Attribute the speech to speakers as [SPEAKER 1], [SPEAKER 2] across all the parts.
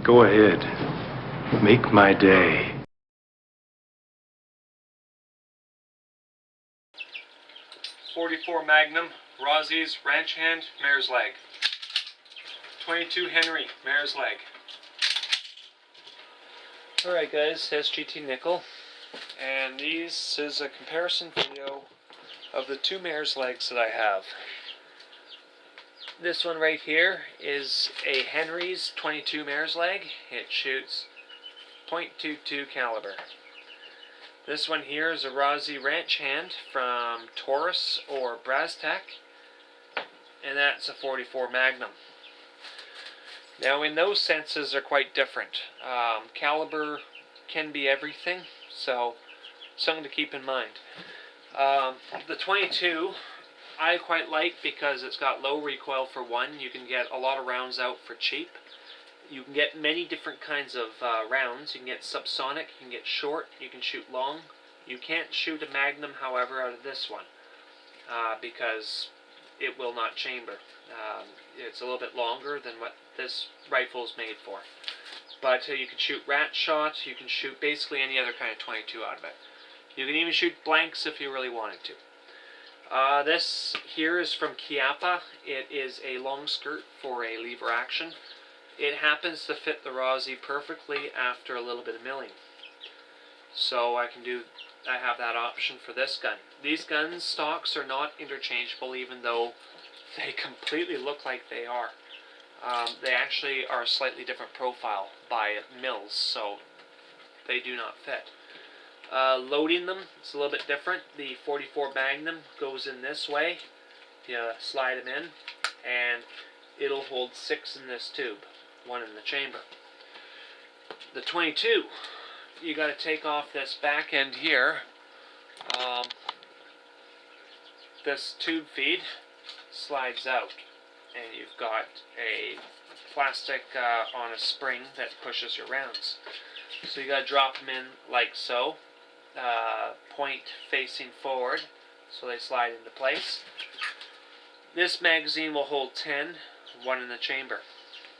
[SPEAKER 1] Go ahead. Make my day.
[SPEAKER 2] .44 Magnum, Rossi's Ranch Hand, Mare's Leg. .22 Henry, Mare's Leg. Alright guys, SGT Nickel, and this is a comparison video of the two Mare's Legs that I have. This one right here is a Henry's .22 Mare's Leg. It shoots .22 caliber. This one here is a Rossi Ranch Hand from Taurus or Brastec, and that's a .44 Magnum. Now in those senses they're quite different. Caliber can be everything, so something to keep in mind. The .22 I quite like because it's got low recoil for one. You can get a lot of rounds out for cheap. You can get many different kinds of rounds. You can get subsonic, you can get short, you can shoot long. You can't shoot a Magnum, however, out of this one because it will not chamber. It's a little bit longer than what this rifle is made for. But you can shoot rat shot, you can shoot basically any other kind of .22 out of it. You can even shoot blanks if you really wanted to. This here is from Chiappa. It is a long skirt for a lever action. It happens to fit the Rossi perfectly after a little bit of milling. So I have that option for this gun. These gun stocks are not interchangeable, even though they completely look like they are. They actually are a slightly different profile by mills, so they do not fit. Loading them, it's a little bit different. The .44 Magnum goes in this way. You slide them in, and it'll hold 6 in this tube, 1 in the chamber. The .22, you got to take off this back end here. This tube feed slides out, and you've got a plastic on a spring that pushes your rounds. So you got to drop them in like so, point facing forward, so they slide into place. This magazine will hold 10, 1 in the chamber.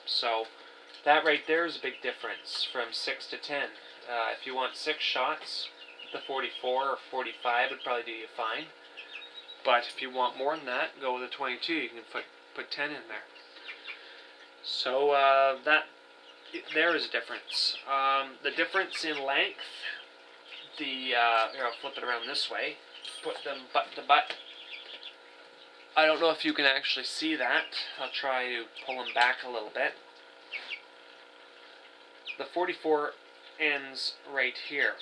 [SPEAKER 2] So that right there is a big difference from 6 to 10. If you want 6 shots, the .44 or .45 would probably do you fine. But if you want more than that, go with a .22. You can put 10 in there. So there is a difference. The difference in length, here I'll flip it around this way, put them butt to butt. I don't know if you can actually see that. I'll try to pull them back a little bit. The .44 ends right here.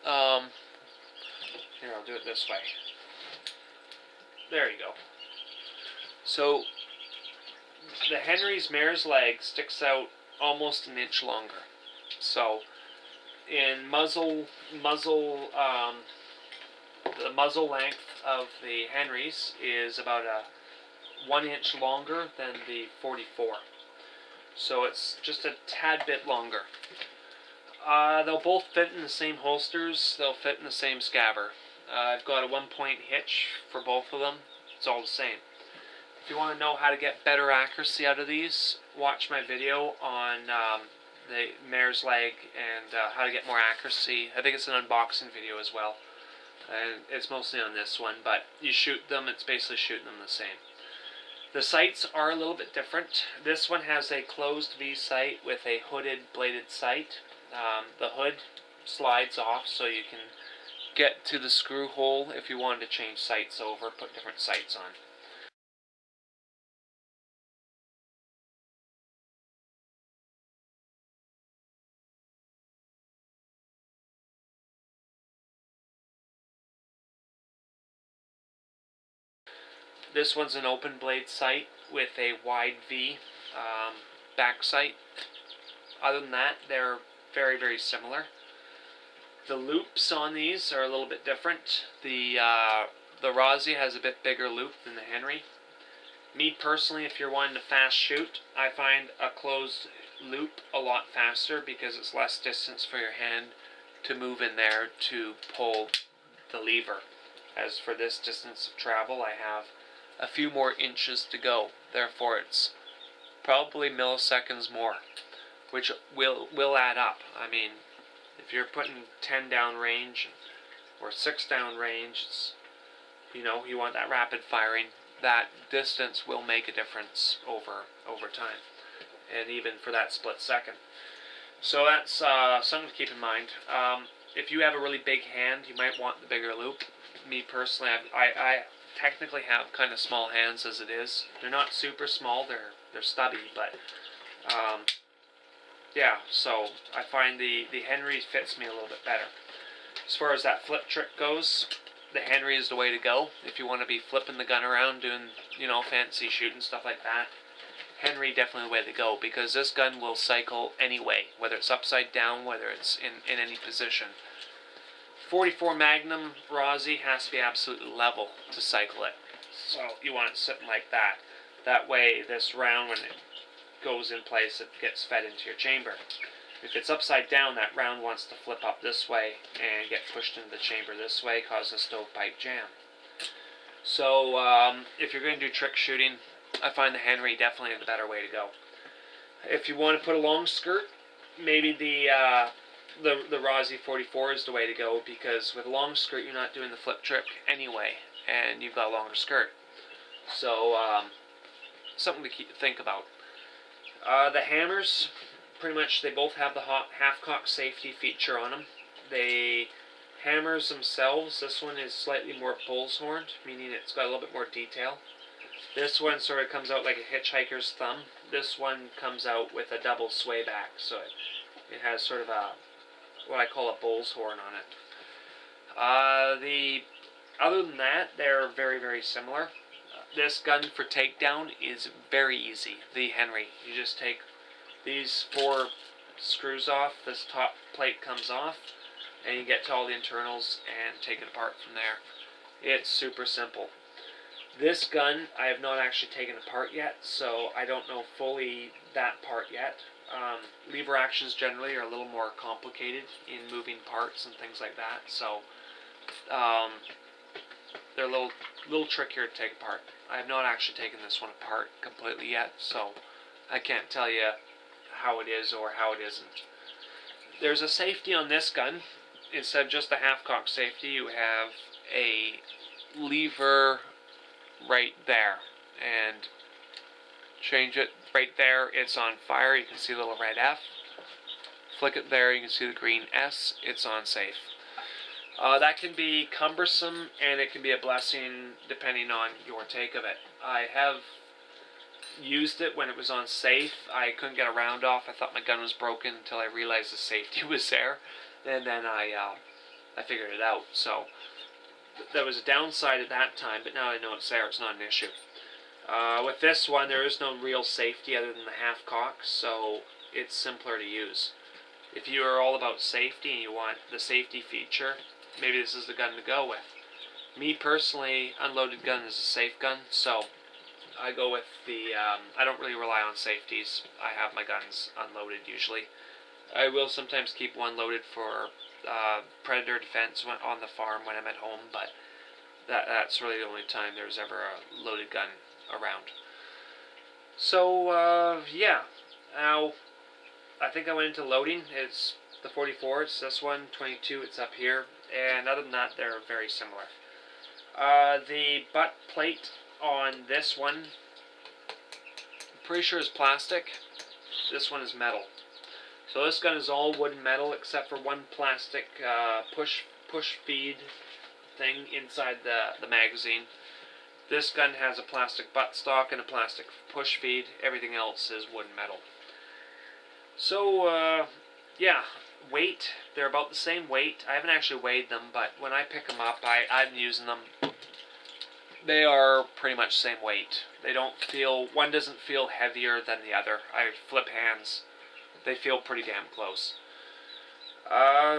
[SPEAKER 2] Here, I'll do it this way. There you go. So the Henry's Mare's Leg sticks out almost an inch longer. So in the muzzle length of the Henry's is about 1 inch longer than the .44. So it's just a tad bit longer. They'll both fit in the same holsters. They'll fit in the same scabber. I've got a 1-point hitch for both of them. It's all the same. If you want to know how to get better accuracy out of these, watch my video on the Mare's Leg and how to get more accuracy. I think it's an unboxing video as well. And it's mostly on this one, but you shoot them, it's basically shooting them the same. The sights are a little bit different. This one has a closed V sight with a hooded bladed sight. The hood slides off so you can get to the screw hole if you wanted to change sights over, put different sights on. This one's an open blade sight with a wide V back sight. Other than that, they're very, very similar. The loops on these are a little bit different. The Rossi has a bit bigger loop than the Henry. Me personally, if you're wanting to fast shoot, I find a closed loop a lot faster because it's less distance for your hand to move in there to pull the lever. As for this distance of travel, I have a few more inches to go. Therefore, it's probably milliseconds more. which will add up. I mean, if you're putting 10 down range or 6 down range, it's, you know, you want that rapid firing. That distance will make a difference over time, and even for that split second. So that's something to keep in mind. If you have a really big hand, you might want the bigger loop. Me personally, I technically have kind of small hands as it is. They're not super small. They're stubby, but yeah. So I find the Henry fits me a little bit better. As far as that flip trick goes, the Henry is the way to go. If you want to be flipping the gun around, doing, you know, fancy shooting, stuff like that, Henry definitely the way to go, because this gun will cycle anyway, whether it's upside down, whether it's in any position. 44 Magnum Rossi has to be absolutely level to cycle it. So you want it sitting like that. That way this round, when it goes in place, it gets fed into your chamber. If it's upside down, that round wants to flip up this way and get pushed into the chamber this way, cause a stovepipe jam. So if you're going to do trick shooting, I find the Henry definitely the better way to go. If you want to put a long skirt, maybe the Rossi 44 is the way to go, because with a long skirt you're not doing the flip trick anyway, and you've got a longer skirt. So something to think about. The hammers, pretty much they both have the half-cock safety feature on them. The hammers themselves, this one is slightly more bull's horned, meaning it's got a little bit more detail. This one sort of comes out like a hitchhiker's thumb. This one comes out with a double sway back, so it has sort of a, what I call a bull's horn on it. Other than that, they're very, very similar. This gun for takedown is very easy, the Henry. You just take these 4 screws off, this top plate comes off, and you get to all the internals and take it apart from there. It's super simple. This gun I have not actually taken apart yet, so I don't know fully that part yet. Lever actions generally are a little more complicated in moving parts and things like that, so they're a little trickier to take apart. I have not actually taken this one apart completely yet, so I can't tell you how it is or how it isn't. There's a safety on this gun. Instead of just a half-cock safety, you have a lever right there, and change it right there, it's on fire. You can see the little red F. Flick it there, you can see the green S. It's on safe. That can be cumbersome, and it can be a blessing depending on your take of it. I have used it when it was on safe. I couldn't get a round off. I thought my gun was broken until I realized the safety was there, and then I figured it out. So there was a downside at that time, but now I know it's there. It's not an issue. With this one, there is no real safety other than the half-cock, so it's simpler to use. If you are all about safety and you want the safety feature, maybe this is the gun to go with. Me personally, unloaded gun is a safe gun, so I go with the, I don't really rely on safeties. I have my guns unloaded usually. I will sometimes keep one loaded for predator defense on the farm when I'm at home, but that's really the only time there's ever a loaded gun around. So, yeah. Now, I think I went into loading. It's the 44, it's this one, 22, it's up here, and other than that, they're very similar. The butt plate on this one, I'm pretty sure is plastic. This one is metal. So this gun is all wood and metal except for one plastic push feed thing inside the magazine. This gun has a plastic buttstock and a plastic push feed. Everything else is wood and metal. So, yeah, weight. They're about the same weight. I haven't actually weighed them, but when I pick them up, I'm using them. They are pretty much the same weight. They don't feel, one doesn't feel heavier than the other. I flip hands. They feel pretty damn close.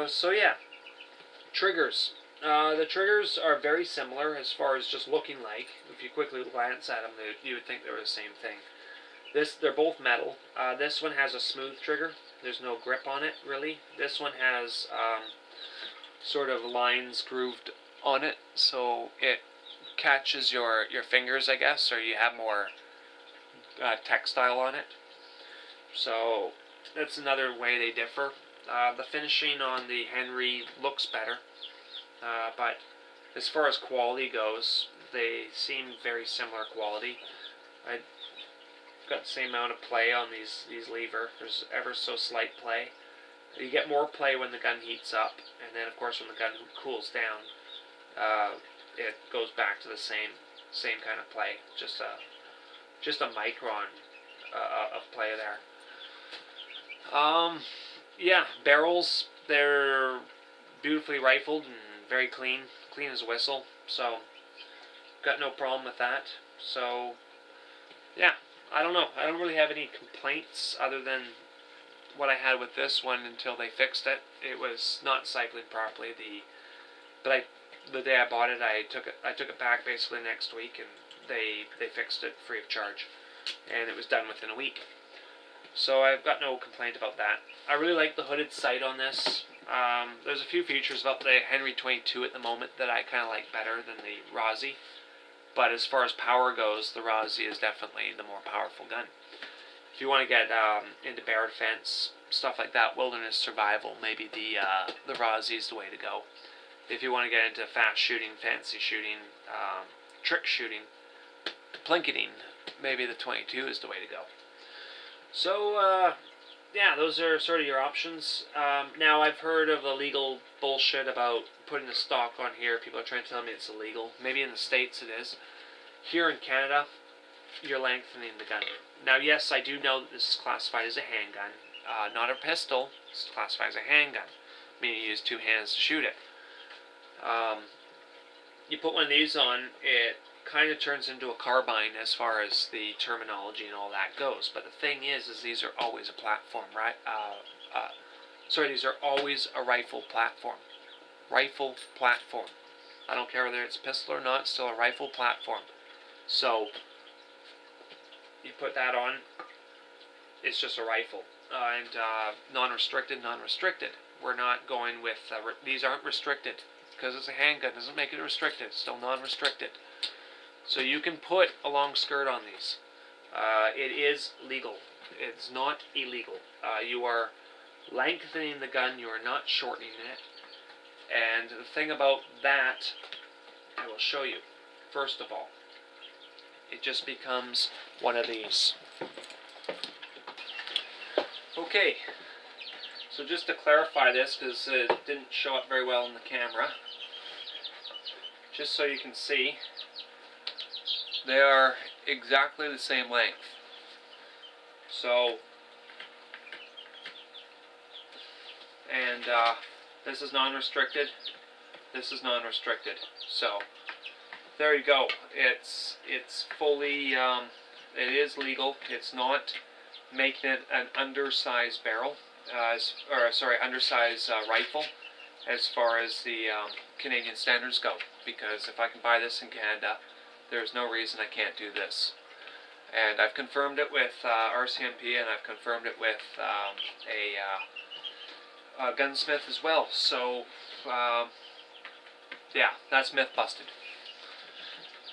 [SPEAKER 2] So yeah, triggers. The triggers are very similar as far as just looking like. If you quickly glance at them, you would think they were the same thing. They're both metal. This one has a smooth trigger. There's no grip on it, really. This one has sort of lines grooved on it, so it catches your fingers, I guess, or you have more textile on it. So that's another way they differ. The finishing on the Henry looks better, but as far as quality goes, they seem very similar quality. I got the same amount of play on these lever. There's ever so slight play. You get more play when the gun heats up, and then of course when the gun cools down, it goes back to the same kind of play. Just a micron of play there. Yeah, barrels, they're beautifully rifled and very clean as a whistle. So got no problem with that. So yeah, I don't know. I don't really have any complaints other than what I had with this one until they fixed it. It was not cycling properly. The day I bought it, I took it back basically next week, and they fixed it free of charge, and it was done within a week. So I've got no complaint about that. I really like the hooded sight on this. There's a few features about the Henry 22 at the moment that I kind of like better than the Rossi, but as far as power goes, the Rossi is definitely the more powerful gun. If you want to get into bear defense, stuff like that, wilderness survival, maybe the Rossi is the way to go. If you want to get into fast shooting, fancy shooting, trick shooting, plinketing, maybe the 22 is the way to go. So, yeah, those are sort of your options. Now, I've heard of the legal bullshit about putting the stock on here. People are trying to tell me it's illegal. Maybe in the States it is. Here in Canada, you're lengthening the gun. Now, yes, I do know that this is classified as a handgun, not a pistol. It's classified as a handgun, meaning you use two hands to shoot it. You put one of these on, it kind of turns into a carbine as far as the terminology and all that goes. But the thing is these are always a platform, right? These are always a rifle platform. Rifle platform. I don't care whether it's a pistol or not, it's still a rifle platform. So you put that on, it's just a rifle. And non-restricted. We're not going with, these aren't restricted. Because it's a handgun doesn't make it restricted. It's still non-restricted. So you can put a long skirt on these. It is legal. It's not illegal. You are lengthening the gun. You are not shortening it. And the thing about that, I will show you. First of all, it just becomes one of these. Okay. So just to clarify this, because it didn't show up very well in the camera, just so you can see, they are exactly the same length. So, and this is non-restricted, this is non-restricted. So, there you go. It's fully, it is legal. It's not making it an undersized barrel. Undersized rifle as far as the Canadian standards go, because if I can buy this in Canada, there's no reason I can't do this. And I've confirmed it with RCMP, and I've confirmed it with a gunsmith as well. So, yeah, that's myth busted.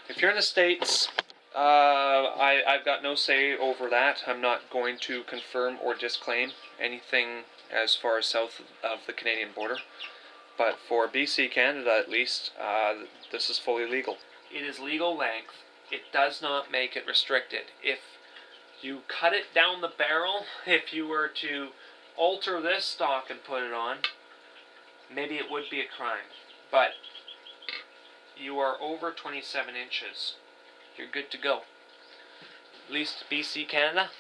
[SPEAKER 2] If you're in the States, I've got no say over that. I'm not going to confirm or disclaim anything as far as south of the Canadian border. But for BC, Canada at least, this is fully legal. It is legal length. It does not make it restricted. If you cut it down the barrel, if you were to alter this stock and put it on, maybe it would be a crime. But you are over 27 inches. You're good to go. At least BC, Canada,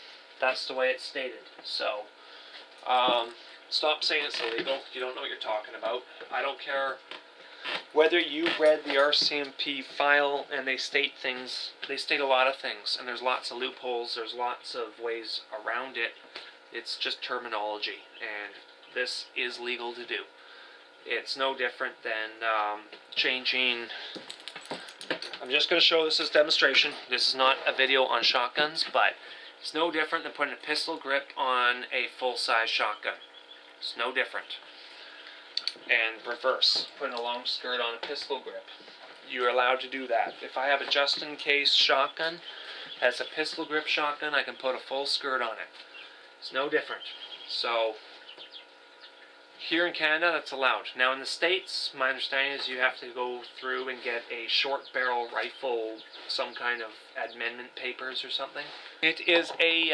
[SPEAKER 2] that's the way it's stated. So, stop saying it's illegal. You don't know what you're talking about. I don't care whether you read the RCMP file and they state things. They state a lot of things, and there's lots of loopholes. There's lots of ways around it. It's just terminology, and this is legal to do. It's no different than changing. I'm just going to show this as demonstration. This is not a video on shotguns, but it's no different than putting a pistol grip on a full-size shotgun. It's no different. And reverse, putting a long skirt on a pistol grip. You're allowed to do that. If I have a just-in-case shotgun, as a pistol grip shotgun, I can put a full skirt on it. It's no different. So here in Canada, that's allowed. Now in the States, my understanding is you have to go through and get a short barrel rifle, some kind of amendment papers or something. It is a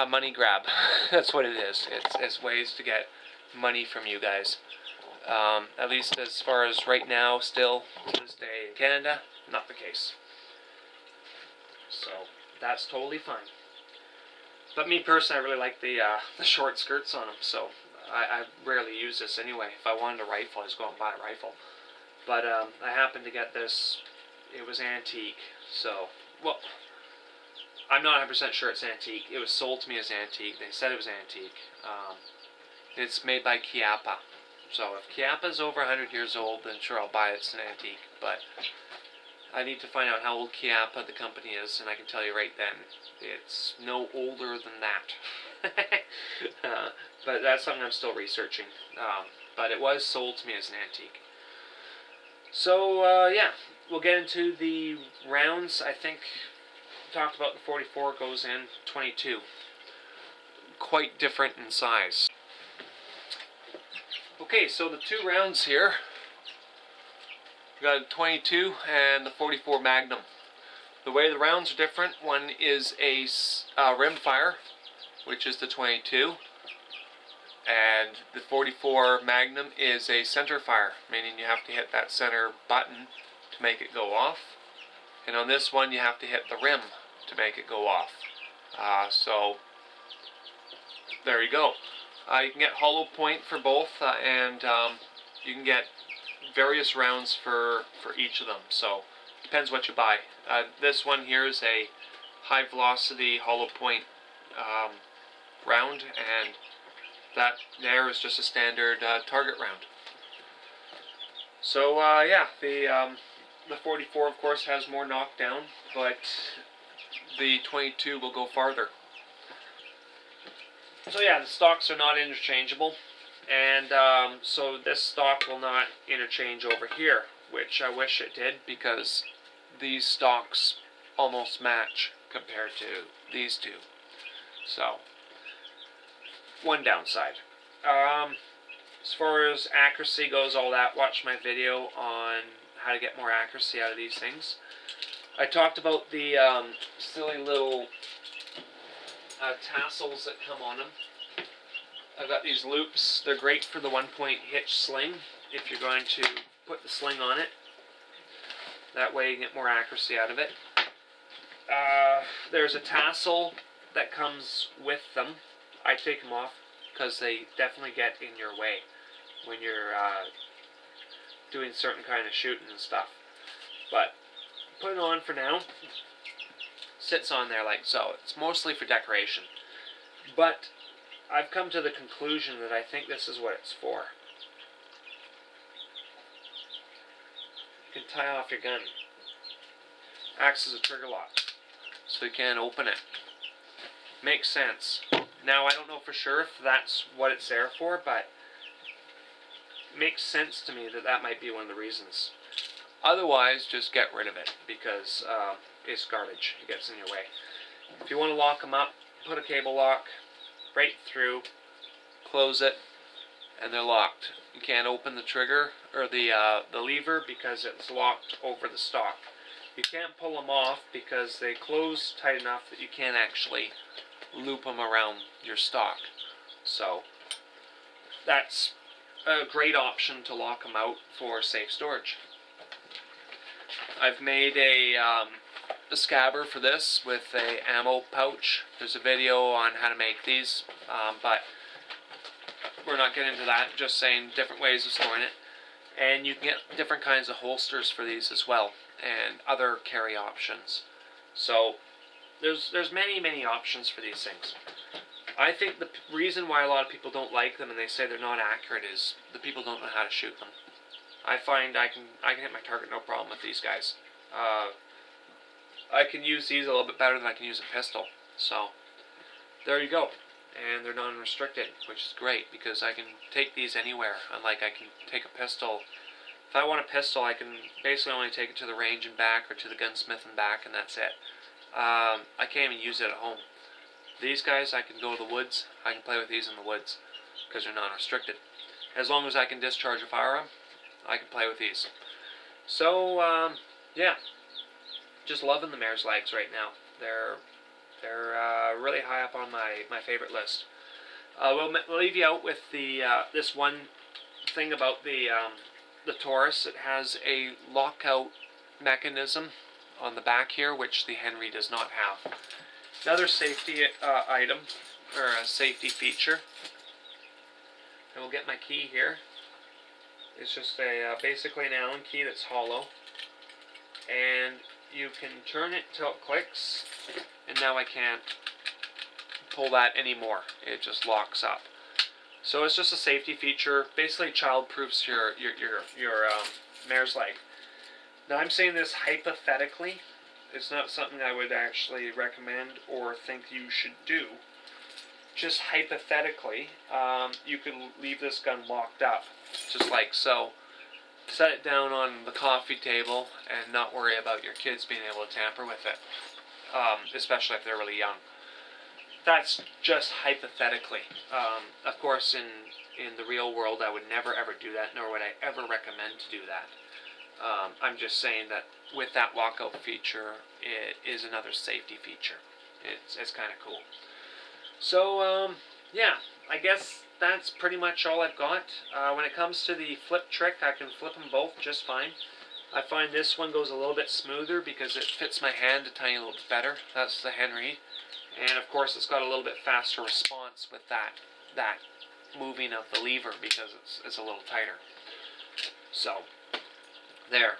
[SPEAKER 2] money grab. That's what it is. It's ways to get money from you guys. At least as far as right now, still to this day in Canada, not the case. So that's totally fine. But me personally, I really like the short skirts on them, so I rarely use this anyway. If I wanted a rifle, I just go out and buy a rifle. But I happened to get this. It was antique, so, well, I'm not 100% sure it's antique. It was sold to me as antique. They said it was antique. It's made by Chiappa. So if Chiappa's over 100 years old, then sure, I'll buy it. It's an antique. But I need to find out how old Chiappa, the company, is, and I can tell you right then. It's no older than that. But that's something I'm still researching. But it was sold to me as an antique. So, yeah, we'll get into the rounds. I think we talked about the 44 goes in 22. Quite different in size. Okay, so the two rounds here. We got a 22 and the 44 Magnum. The way the rounds are different, one is a Rimfire, which is the 22, and the 44 Magnum is a centerfire, meaning you have to hit that center button to make it go off. And on this one, you have to hit the rim to make it go off. So there you go. You can get hollow point for both, and you can get various rounds for each of them. So depends what you buy. This one here is a high velocity hollow point round, and that there is just a standard target round. So yeah, the 44 of course has more knockdown, but the 22 will go farther. So yeah, the stocks are not interchangeable, and so this stock will not interchange over here, which I wish it did, because these stocks almost match compared to these two. So, one downside. As far as accuracy goes, all that, watch my video on how to get more accuracy out of these things. I talked about the silly little tassels that come on them. I've got these loops. They're great for the one-point hitch sling if you're going to put the sling on it. That way you get more accuracy out of it. There's a tassel that comes with them. I take them off because they definitely get in your way when you're doing certain kind of shooting and stuff. But put it on for now. Sits on there like so. It's mostly for decoration. But I've come to the conclusion that I think this is what it's for. You can tie off your gun. Acts as a trigger lock, so you can't open it. Makes sense. Now I don't know for sure if that's what it's there for, but it makes sense to me that that might be one of the reasons. Otherwise, just get rid of it, because it's garbage. It gets in your way. If you want to lock them up, put a cable lock right through, close it, and they're locked. You can't open the trigger or the lever because it's locked over the stock. You can't pull them off because they close tight enough that you can't actually loop them around your stock. So that's a great option to lock them out for safe storage. I've made a scabber for this with a ammo pouch. There's a video on how to make these, but we're not getting into that, just saying different ways of storing it. And you can get different kinds of holsters for these as well, and other carry options. So there's many options for these things. I think the reason why a lot of people don't like them and they say they're not accurate is the people don't know how to shoot them. I find I can hit my target no problem with these guys. I can use these a little bit better than I can use a pistol. So there you go. And they're non-restricted, which is great because I can take these anywhere. Unlike I can take a pistol. If I want a pistol, I can basically only take it to the range and back, or to the gunsmith and back, and that's it. I can't even use it at home. These guys, I can go to the woods. I can play with these in the woods because they're non-restricted. As long as I can discharge a firearm, I can play with these. So, yeah, just loving the mare's legs right now. They're really high up on my favorite list. We'll leave you out with the this one thing about the Taurus. It has a lockout mechanism on the back here, which the Henry does not have. Another safety item, or a safety feature, and we'll get my key here. It's just a basically an Allen key that's hollow, and you can turn it till it clicks, and now I can't pull that anymore. It just locks up. So it's just a safety feature. Basically, child-proofs your mare's leg. Now I'm saying this hypothetically. It's not something I would actually recommend or think you should do. Just hypothetically, you could leave this gun locked up, just like so. Set it down on the coffee table and not worry about your kids being able to tamper with it, especially if they're really young. That's just hypothetically. Of course, in the real world, I would never ever do that, nor would I ever recommend to do that. I'm just saying that with that lockout feature, it is another safety feature. It's kind of cool. So, yeah, I guess that's pretty much all I've got. When it comes to the flip trick, I can flip them both just fine. I find this one goes a little bit smoother because it fits my hand a tiny little bit better. That's the Henry. And of course it's got a little bit faster response with that moving of the lever because it's a little tighter. So, there.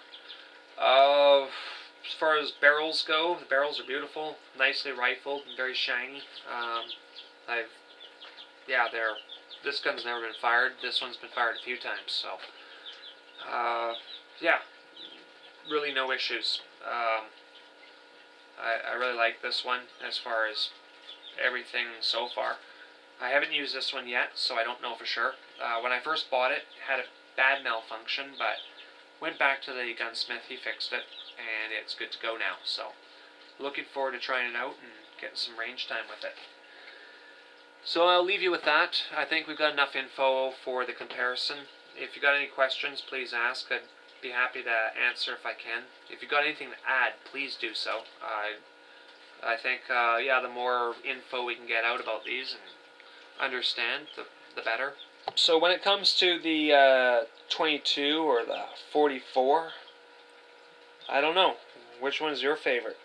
[SPEAKER 2] As far as barrels go, the barrels are beautiful, nicely rifled, and very shiny. This gun's never been fired. This one's been fired a few times, so yeah, really no issues. I really like this one as far as everything so far. I haven't used this one yet, so I don't know for sure. When I first bought it, it had a bad malfunction, but went back to the gunsmith, he fixed it, and it's good to go now. So, looking forward to trying it out and getting some range time with it. So I'll leave you with that. I think we've got enough info for the comparison. If you got any questions, please ask. I'd be happy to answer if I can. If you got anything to add, please do so. I think, yeah, the more info we can get out about these and understand, the better. So when it comes to the 22 or the 44, I don't know. Which one's your favorite?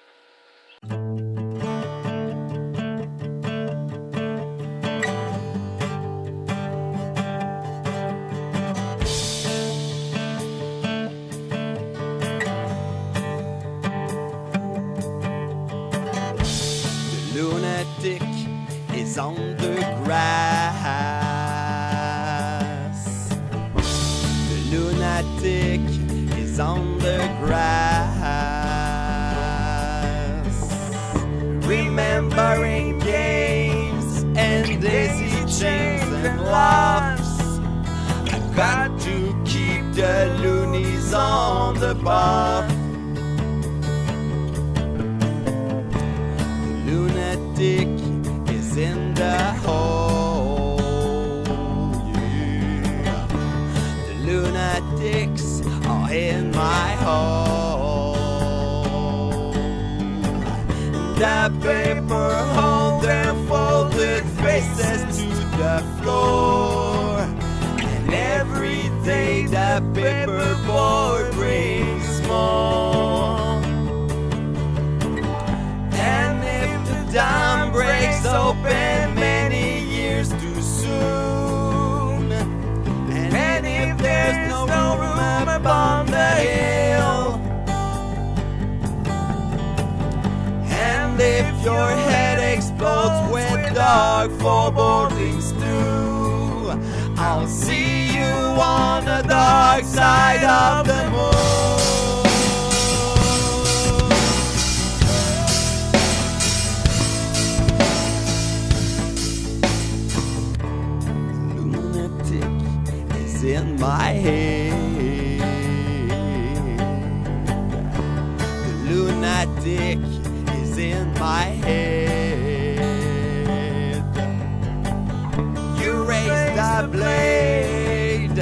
[SPEAKER 3] Lunatic is on the grass. The lunatic is on the grass. Remembering games and daisy chains and laughs. I've got to keep the loonies on the buff. Is in the hole, yeah. The lunatics are in my hole. The paper hold their folded faces to the floor, and every day the paper boy brings more. Dam breaks open many years too soon, and if there's no room upon the hill, and if your head explodes with dark forebodings too, I'll see you on the dark side of the moon. In my head, the lunatic is in my head. my blade.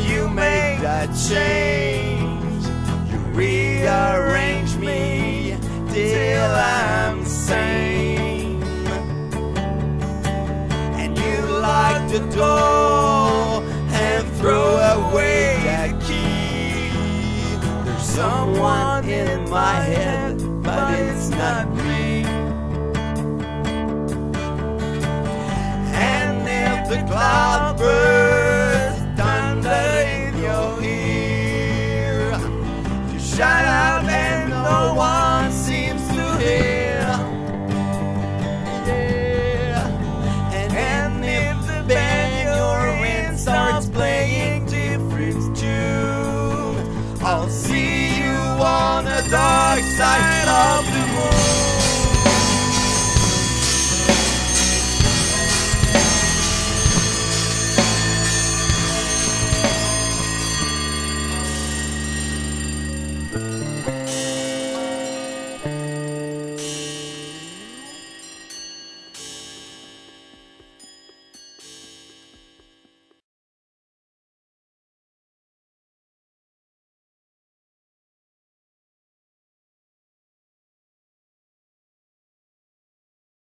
[SPEAKER 3] You make that change. You rearrange me till I'm sane. And you lock the door and throw away that key. There's someone in my head, but it's not me. And if the cloud bursts thunder in your ear, you shout out and no one seems to hear. Yeah. And if the band you're in starts playing different tune, I'll see you on the dark side of the moon.